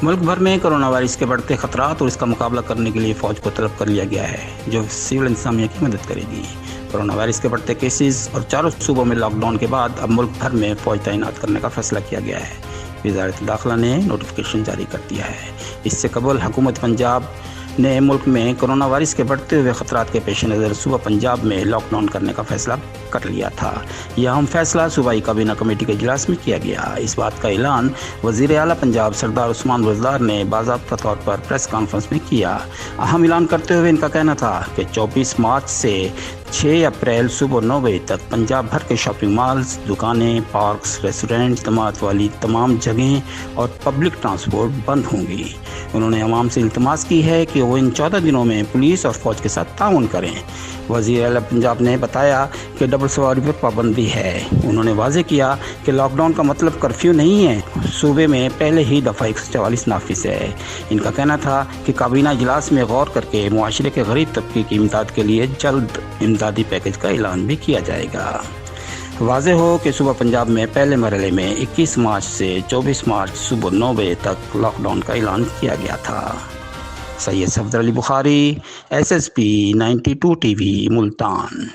ملک بھر میں corona virus کے بڑھتے خطرات اور اس کا مقابلہ کرنے کے لیے فوج کو طلب کر لیا گیا ہے جو سول انتظامیہ کی مدد کرے گی۔ کرونا وائرس کے بڑھتے کیسز اور چاروں صوبوں میں لاک ڈاؤن کے بعد اب ملک بھر میں فوج تعینات کرنے کا فیصلہ کیا گیا ہے۔ وزارت داخلہ نے نوٹیفیکیشن جاری کر دیا ہے۔ اس سے قبل حکومت پنجاب نے ملک میں کرونا وائرس کے بڑھتے ہوئے خطرات کے پیش نظر صوبہ پنجاب میں لاک ڈاؤن کرنے کا فیصلہ کر لیا تھا۔ یہ اہم فیصلہ صوبائی کابینہ کمیٹی کے اجلاس میں کیا گیا۔ اس بات کا اعلان وزیر اعلیٰ پنجاب سردار عثمان بزدار نے باضابطہ طور پر پریس کانفرنس میں کیا۔ اہم اعلان کرتے ہوئے ان کا کہنا تھا کہ 24 مارچ سے 6 اپریل صبح 9 بجے تک پنجاب بھر کے شاپنگ مالز، دکانیں، پارکس، ریسٹورینٹ، جماعت والی تمام جگہیں اور پبلک ٹرانسپورٹ بند ہوں گی۔ انہوں نے عوام سے التماس کی ہے کہ وہ ان 14 دنوں میں پولیس اور فوج کے ساتھ تعاون کریں۔ وزیر اعلیٰ پنجاب نے بتایا کہ ڈبل سواری پر پابندی ہے۔ انہوں نے واضح کیا کہ لاک ڈاؤن کا مطلب کرفیو نہیں ہے۔ صوبے میں پہلے ہی دفعہ 144 نافذ ہے۔ ان کا کہنا تھا کہ کابینہ اجلاس میں غور کر کے معاشرے کے غریب طبقے کی امداد کے لیے جلد امدادی پیکج کا اعلان بھی کیا جائے گا۔ واضح ہو کہ صوبہ پنجاب میں پہلے مرحلے میں 21 مارچ سے 24 مارچ صبح 9 بجے تک لاک ڈاؤن کا اعلان کیا گیا تھا۔ سید صفدر علی بخاری، SSP 92 TV، ملتان۔